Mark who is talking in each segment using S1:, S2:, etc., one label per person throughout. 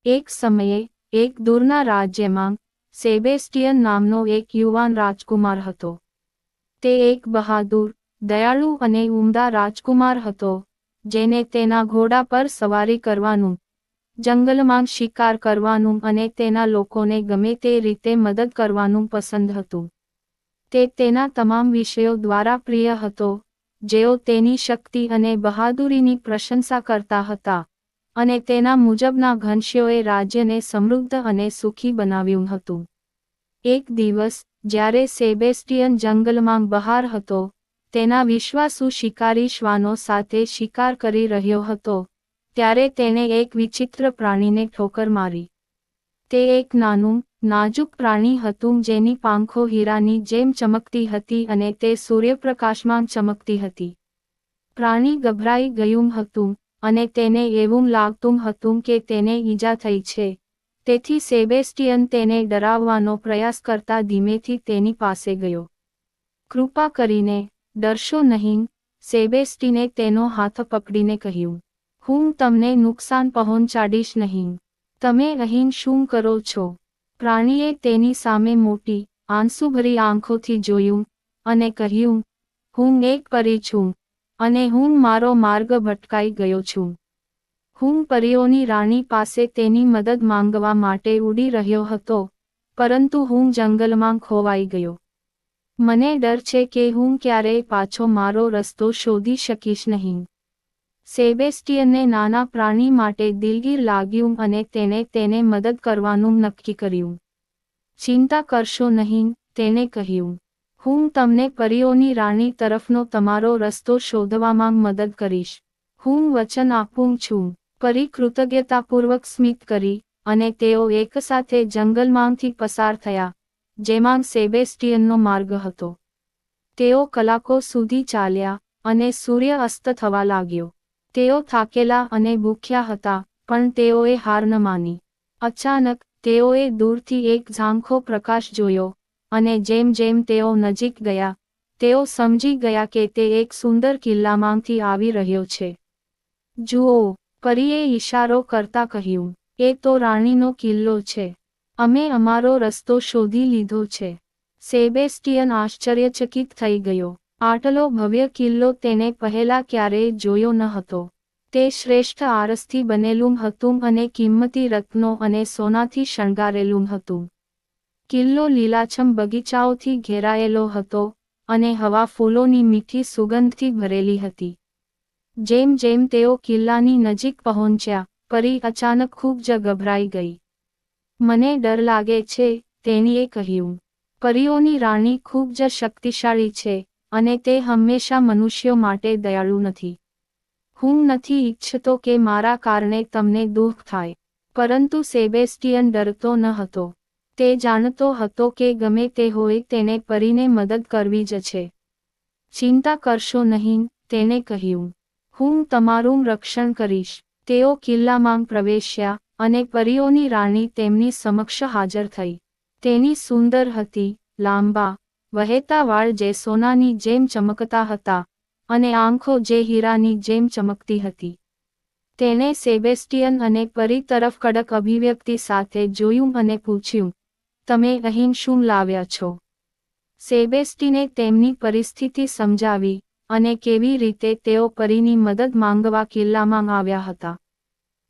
S1: એક સમયે એક દૂરના રાજ્યમાં સેબેસ્ટિયન નામનો એક યુવાન રાજકુમાર હતો. તે એક બહાદુર, દયાળુ અને ઉમદા રાજકુમાર હતો, જેને તેના ઘોડા પર સવારી કરવાનું, જંગલમાં શિકાર કરવાનું અને તેના લોકોને ગમે તે રીતે મદદ કરવાનું પસંદ હતું. તે તેના તમામ વિષયો દ્વારા પ્રિય હતો, જેઓ તેની શક્તિ અને બહાદુરીની પ્રશંસા કરતા હતા, અને તેના મુજબના ઘનશ્યોએ રાજ્યને સમૃદ્ધ અને સુખી બનાવ્યું હતું. એક દિવસ, જ્યારે સેબેસ્ટિયન જંગલમાં બહાર હતો, તેના વિશ્વાસુ શિકારી શ્વાનો સાથે શિકાર કરી રહ્યો હતો, ત્યારે તેણે એક વિચિત્ર પ્રાણીને ઠોકર મારી. તે એક નાનું, નાજુક પ્રાણી હતું જેની પાંખો હીરાની જેમ ચમકતી હતી અને તે સૂર્યપ્રકાશમાં ચમકતી હતી. પ્રાણી ગભરાઈ ગયું હતું, અને તેને એવું લાગતું હતું કે તેને ઈજા થઈ છે. તેથી સેબેસ્ટિયન તેને ડરાવવાનો પ્રયાસ કરતા ધીમેથી તેની પાસે ગયો. કૃપા કરીને, ડરશો નહીં, સેબેસ્ટીને તેનો હાથ પકડીને કહ્યું. હું તમને નુકસાન પહોંચાડીશ નહીં. તમે અહીં શું કરો છો? પ્રાણીએ તેની સામે મોટી, આંસુભરી આંખોથી જોયું, અને કહ્યું, હું એક પરી છું, અને હું મારો માર્ગ ભટકાઈ ગયો છું. હું પરીઓની રાણી પાસે તેની મદદ માંગવા માટે ઉડી રહ્યો હતો, પરંતુ હું જંગલમાં ખોવાઈ ગયો. મને ડર છે કે હું ક્યારેય પાછો મારો રસ્તો શોધી શકીશ નહીં. સેબેસ્ટિયનને નાના પ્રાણી માટે દિલગીર લાગ્યું અને તેણે તેને મદદ કરવાનું નક્કી કર્યું. ચિંતા કરશો નહીં, તેણે કહ્યું. હું તમને પરીઓની રાણી તરફનો તમારો રસ્તો શોધવામાં મદદ કરીશ. હું વચન આપું છું. પરી કૃતજ્ઞતાપૂર્વક સ્મિત કરી, અને તેઓ એકસાથે જંગલમાંથી પસાર થયા, જેમાં સેબેસ્ટિયનનો માર્ગ હતો. તેઓ કલાકો સુધી ચાલ્યા, અને સૂર્ય અસ્ત થવા લાગ્યો. તેઓ થાકેલા અને ભૂખ્યા હતા, પણ તેઓએ હાર ન માની. અચાનક, તેઓએ દૂરથી એક ઝાંખો પ્રકાશ જોયો, અને જેમ જેમ તેઓ નજીક ગયા, તેઓ સમજી ગયા કે તે એક સુંદર કિલ્લામાંથી આવી રહ્યો છે. જુઓ, પરીએ ઈશારો કરતા કહ્યું, એ તો રાણીનો કિલ્લો છે. અમે અમારો રસ્તો શોધી લીધો છે. સેબેસ્ટિયન આશ્ચર્યચકિત થઈ ગયો. આટલો ભવ્ય કિલ્લો તેણે પહેલા ક્યારેય જોયો ન હતો. તે શ્રેષ્ઠ આરસથી બનેલું હતું અને કિંમતી રત્નો અને સોનાથી શણગારેલું હતું. કિલ્લો લીલાછમ બગીચાઓથી ઘેરાયેલો હતો, અને હવા ફૂલોની મીઠી સુગંધથી ભરેલી હતી. જેમ જેમ તેઓ કિલ્લાની નજીક પહોંચ્યા, પરી અચાનક ખૂબ જ ગભરાઈ ગઈ. મને ડર લાગે છે, તેણીએ કહ્યું. પરીઓની રાણી ખૂબ જ શક્તિશાળી છે, અને તે હંમેશા મનુષ્યો માટે દયાળુ નથી. હું નથી ઈચ્છતો કે મારા કારણે તમને દુઃખ થાય. પરંતુ સેબેસ્ટિયન ડરતો ન હતો. તે જાણતો હતો કે ગમે તે હોય તેણે પરીને મદદ કરવી જ છે. ચિંતા કરશો નહીં, તેણે કહ્યું. હું તમારું રક્ષણ કરીશ. તેઓ કિલ્લામાં પ્રવેશ્યા, અને પરીઓની રાણી તેમની સમક્ષ હાજર થઈ. તેની સુંદર હતી, લાંબા, વહેતા વાળ જે સોનાની જેમ ચમકતા હતા, અને આંખો જે હીરાની જેમ ચમકતી હતી. તેણે સેબેસ્ટિયન અને પરી તરફ કડક અભિવ્યક્તિ સાથે જોયું અને પૂછ્યું, તમે અહીં શું લાવ્યા છો? સેબેસ્ટીને તેમની પરિસ્થિતિ સમજાવી, અને કેવી રીતે તેઓ પરીની મદદ માંગવા કિલ્લામાં આવ્યા હતા.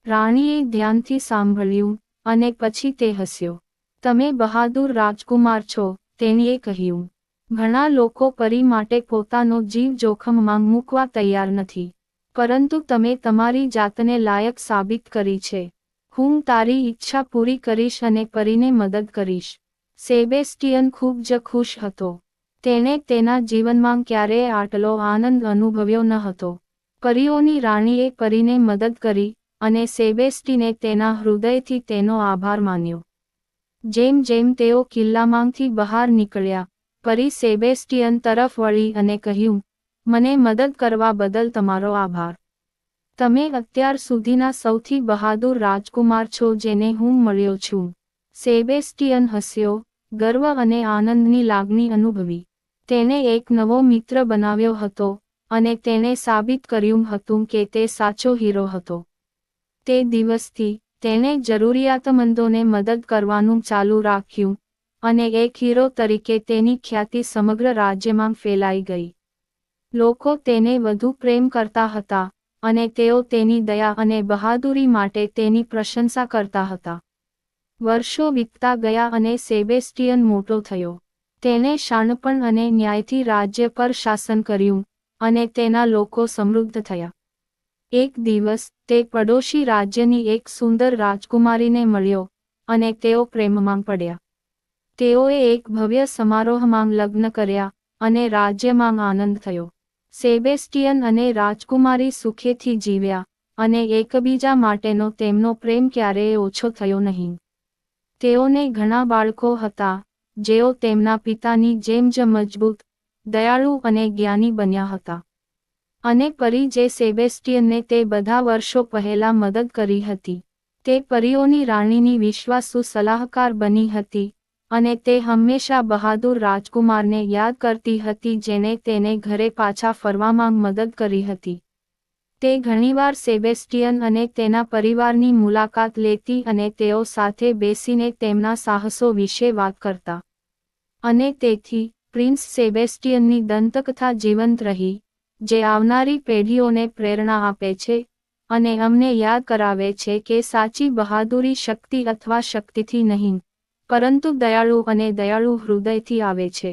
S1: રાણીએ ધ્યાનથી સાંભળ્યું, અને પછી તે હસ્યો. તમે બહાદુર રાજકુમાર છો, તેણીએ કહ્યું. ઘણા લોકો પરી માટે પોતાનો જીવ જોખમમાં મૂકવા તૈયાર નથી. પરંતુ તમે તમારી જાતને લાયક સાબિત કરી છે. હું તારી ઈચ્છા પૂરી કરીશ અને પરીને મદદ કરીશ. સેબેસ્ટિયન ખૂબ જ ખુશ હતો. તેણે તેના જીવનમાં ક્યારેય આટલો આનંદ અનુભવ્યો ન હતો. પરીઓની રાણીએ પરીને મદદ કરી, અને સેબેસ્ટીને તેના હૃદયથી તેનો આભાર માન્યો. જેમ જેમ તેઓ કિલ્લામાંથી બહાર નીકળ્યા, પરી સેબેસ્ટિયન તરફ વળી અને કહ્યું, મને મદદ કરવા બદલ તમારો આભાર. તમે અત્યાર સુધીના સૌથી બહાદુર રાજકુમાર છો જેને હું મળ્યો છું. સેબેસ્ટિયન હસ્યો, ગર્વ અને આનંદની લાગણી અનુભવી. તેણે એક નવો મિત્ર બનાવ્યો હતો, અને તેણે સાબિત કર્યું હતું કે તે સાચો હીરો હતો. તે દિવસથી, તેણે જરૂરિયાતમંદોને મદદ કરવાનું ચાલુ રાખ્યું અને એક હીરો તરીકે તેની ખ્યાતિ સમગ્ર રાજ્યમાં ફેલાઈ ગઈ. લોકો તેને વધુ પ્રેમ કરતા હતા અને તેઓ તેની દયા અને બહાદુરી માટે તેની પ્રશંસા કરતા હતા. વર્ષો વીતતા ગયા અને સેબેસ્ટિયન મોટો થયો. તેણે શાણપણ અને ન્યાયથી રાજ્ય પર શાસન કર્યું અને તેના લોકો સમૃદ્ધ થયા. એક દિવસ તે પડોશી રાજ્યની એક સુંદર રાજકુમારીને મળ્યો અને તેઓ પ્રેમમાં પડ્યા. તેઓએ એક ભવ્ય સમારોહમાં લગ્ન કર્યા અને રાજ્યમાં આનંદ થયો. સેબેસ્ટિયન અને રાજકુમારી સુખેથી જીવ્યા અને એકબીજા માટેનો તેમનો પ્રેમ ક્યારેય ઓછો થયો નહીં. તેઓને ઘણા બાળકો હતા જેઓ તેમના પિતાની જેમ જ મજબૂત, દયાળુ અને જ્ઞાની બન્યા હતા. અને પરી જે સેબેસ્ટિયનને તે બધા વર્ષો પહેલા મદદ કરી હતી, તે પરીઓની રાણીની વિશ્વાસુ સલાહકાર બની હતી અને તે હંમેશા બહાદુર રાજકુમારને યાદ કરતી હતી જેણે તેને ઘરે પાછા ફરવામાં મદદ કરી હતી. તે ઘણીવાર સેબેસ્ટિયન અને તેના પરિવારની મુલાકાત લેતી અને તેઓ સાથે બેસીને તેમના સાહસો વિશે વાત કરતા. અને તેથી પ્રિન્સ સેબેસ્ટિયનની દંતકથા જીવંત રહી, જે આવનારી પેઢીઓને પ્રેરણા આપે છે અને અમને યાદ કરાવે છે કે સાચી બહાદુરી શક્તિ અથવા શક્તિથી નહીં, પરંતુ દયાળુ અને દયાળુ હૃદયથી આવે છે.